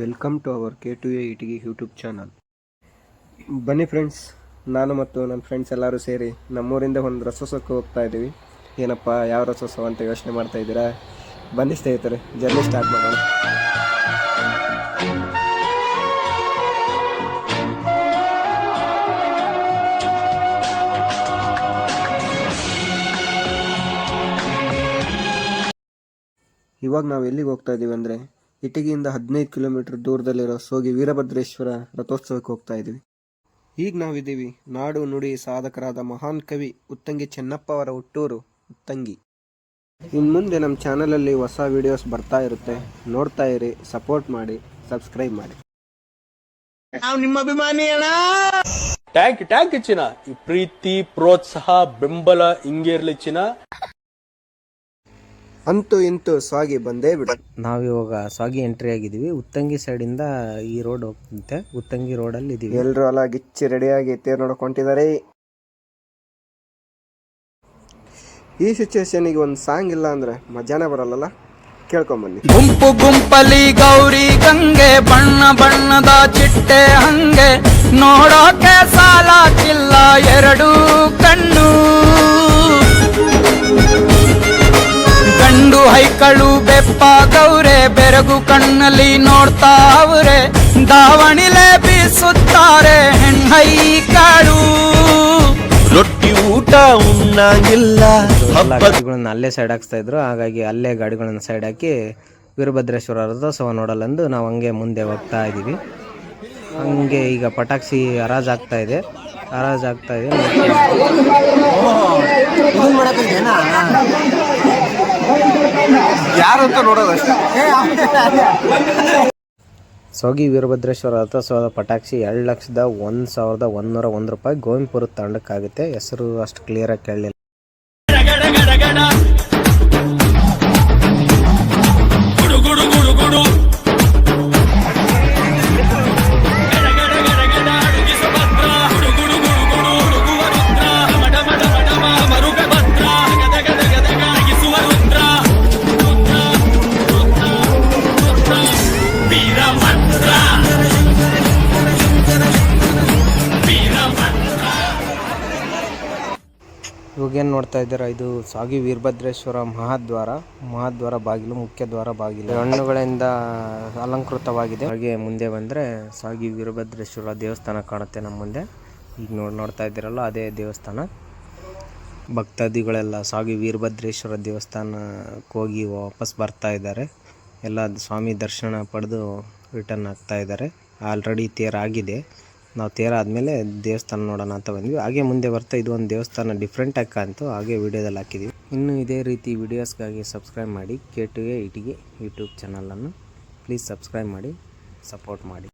Welcome to our K2A ಇಟಿಗಿ YouTube channel. ಬನ್ನಿ friends, ನಾನು ಮತ್ತು ನನ್ನ ಫ್ರೆಂಡ್ಸ್ ಎಲ್ಲರೂ ಸೇರಿ ನಮ್ಮೂರಿಂದ ಒಂದು ರಸೋತ್ಸವಕ್ಕೆ ಹೋಗ್ತಾ ಇದ್ದೀವಿ. ಏನಪ್ಪ ಯಾವ ರಸೋತ್ಸವ ಅಂತ ಯೋಚನೆ ಮಾಡ್ತಾ ಇದ್ದೀರಾ? ಬನ್ನಿ ಸ್ನೇಹಿತರೆ, ಜರ್ನಿ ಸ್ಟಾರ್ಟ್ ಮಾಡೋಣ. ಇವಾಗ ನಾವು ಎಲ್ಲಿಗೆ ಹೋಗ್ತಾ ಇದ್ದೀವಿ ಅಂದರೆ, ಇಟಗಿಯಿಂದ 15 ಕಿಲೋಮೀಟರ್ ದೂರದಲ್ಲಿರೋ ಸೋಗಿ ವೀರಭದ್ರೇಶ್ವರ ರಥೋತ್ಸವಕ್ಕೆ ಹೋಗ್ತಾ ಇದ್ದೀವಿ. ಈಗ ನಾವಿದ್ದೀವಿ ನಾಡು ನುಡಿ ಸಾಧಕರಾದ ಮಹಾನ್ ಕವಿ ಉತ್ತಂಗಿ ಚೆನ್ನಪ್ಪ ಅವರ ಹುಟ್ಟೂರು ಉತ್ತಂಗಿ. ಇನ್ನು ಮುಂದೆ ನಮ್ಮ ಚಾನಲಲ್ಲಿ ಹೊಸ ವಿಡಿಯೋಸ್ ಬರ್ತಾ ಇರುತ್ತೆ, ನೋಡ್ತಾ ಇರಿ, ಸಪೋರ್ಟ್ ಮಾಡಿ, ಸಬ್ಸ್ಕ್ರೈಬ್ ಮಾಡಿ. ನಾವು ನಿಮ್ಮ ಅಭಿಮಾನಿ ಅಣ್ಣ. ಟ್ಯಾಂಕ್ ಚಿನ್ನ. ಈ ಪ್ರೀತಿ ಪ್ರೋತ್ಸಾಹ ಬೆಂಬಲ ಹಿಂಗೆ ಇರ್ಲಿ ಚಿನ್ನ. ಅಂತೂ ಇಂತೂ ಸ್ವಾಗಿ ಬಂದೇ ಬಿಡ. ನಾವಿವಾಗ ಸ್ವಾಗಿ ಎಂಟ್ರಿ ಆಗಿದ್ದೀವಿ. ಉತ್ತಂಗಿ ಸೈಡಿಂದ ಈ ರೋಡ್ ಹೋಗ್ತಂತೆ. ಉತ್ತಂಗಿ ರೋಡಲ್ಲಿ ಇದೀವಿ. ಎಲ್ಲರೂ ಅಲ್ಲ ಗಿಚ್ಚಿ ರೆಡಿಯಾಗಿ ತೇರು ನೋಡ್ಕೊಂತಿದ್ದಾರೆ. ಈ ಸಿಚುವೇಶನ್ಗೆ ಒಂದು ಸಾಂಗ್ ಇಲ್ಲ ಅಂದ್ರೆ ಮಜಾನೇ ಬರಲ್ಲ. ಕೇಳ್ಕೊಂಬನ್ನಿ. ಗುಂಪಲಿ ಗೌರಿ ಗಂಗೆ, ಬಣ್ಣ ಬಣ್ಣದ ಚಿಟ್ಟೆ ಹಂಗೆ, ನೋಡೋಕೆ ಸಾಲಾಕಿಲ್ಲ ಎರಡು ಕಣ್ಣು. ಗಂಡು ಹೈಕಳು ಬೆಪ್ಪಾಗವ್ರೆ, ಬೆರಗು ಕಣ್ಣಲ್ಲಿ ನೋಡ್ತಾ ಅವ್ರೆ, ದಾವಣಿಲೆ ಬೀಸುತ್ತಾರೆ ಹೆಣ್ಣೈಕಳು. ರೊಟ್ಟಿ ಊಟ ಉಣ್ಣಾಗಿಲ್ಲ. ಗಾಡಿಗಳನ್ನ ಅಲ್ಲೇ ಸೈಡ್ ಹಾಕ್ಸ್ತಾ ಇದ್ರು, ಹಾಗಾಗಿ ಅಲ್ಲೇ ಗಾಡಿಗಳನ್ನ ಸೈಡ್ ಹಾಕಿ ವೀರಭದ್ರೇಶ್ವರ ರಥೋತ್ಸವ ನೋಡಲೆಂದು ನಾವು ಹಂಗೆ ಮುಂದೆ ಹೋಗ್ತಾ ಇದ್ದೀವಿ. ಹಂಗೆ ಈಗ ಪಟಾಕ್ಷಿ ಹರಾಜಾಗ್ತಾ ಇದೆ. ಯಾರಂತ ನೋಡೋದಷ್ಟೇ. ಸೋಗಿ ವೀರಭದ್ರೇಶ್ವರ ರಥೋತ್ಸವದ ಪಟಾಕ್ಷಿ 2,01,101 ರೂಪಾಯಿ ಗೋವಿಂದಪುರ ತಂಡಕ್ಕಾಗುತ್ತೆ. ಹೆಸರು ಅಷ್ಟು ಕ್ಲಿಯರಾಗಿ ಕೇಳಲಿಲ್ಲ. ಇವಾಗೇನು ನೋಡ್ತಾ ಇದ್ದೀರಾ, ಇದು ಸಾಗಿ ವೀರಭದ್ರೇಶ್ವರ ಮಹಾದ್ವಾರ ಬಾಗಿಲು, ಮುಖ್ಯ ದ್ವಾರ ಬಾಗಿಲು ಹಣ್ಣುಗಳಿಂದ ಅಲಂಕೃತವಾಗಿದೆ. ಹಾಗೆ ಮುಂದೆ ಬಂದರೆ ಸಾಗಿ ವೀರಭದ್ರೇಶ್ವರ ದೇವಸ್ಥಾನ ಕಾಣುತ್ತೆ ನಮ್ಮ ಮುಂದೆ. ಈಗ ನೋಡ್ತಾ ಇದ್ದೀರಲ್ಲ, ಅದೇ ದೇವಸ್ಥಾನ. ಭಕ್ತಾದಿಗಳೆಲ್ಲ ಸಾಗಿ ವೀರಭದ್ರೇಶ್ವರ ದೇವಸ್ಥಾನಕ್ಕೆ ಹೋಗಿ ವಾಪಸ್ ಬರ್ತಾ ಇದ್ದಾರೆ. ಎಲ್ಲ ಸ್ವಾಮಿ ದರ್ಶನ ಪಡೆದು ರಿಟರ್ನ್ ಆಗ್ತಾ ಇದ್ದಾರೆ. ಆಲ್ರೆಡಿ ತೇರಾಗಿದೆ. ನಾವು ತೇರಾದ್ಮೇಲೆ ದೇವಸ್ಥಾನ ನೋಡೋಣ ಅಂತ ಬಂದ್ವಿ. ಹಾಗೆ ಮುಂದೆ ಬರ್ತಾ ಇದು ಒಂದು ದೇವಸ್ಥಾನ ಡಿಫ್ರೆಂಟಾಗಿ ಕಾಣ್ತು, ಹಾಗೆ ವಿಡಿಯೋದಲ್ಲಿ ಹಾಕಿದ್ವಿ. ಇನ್ನು ಇದೇ ರೀತಿ ವಿಡಿಯೋಸ್ಗಾಗಿ ಸಬ್ಸ್ಕ್ರೈಬ್ ಮಾಡಿ. K2A ಇಟಿಗಿ ಯೂಟ್ಯೂಬ್ ಚಾನಲನ್ನು ಪ್ಲೀಸ್ ಸಬ್ಸ್ಕ್ರೈಬ್ ಮಾಡಿ, ಸಪೋರ್ಟ್ ಮಾಡಿ.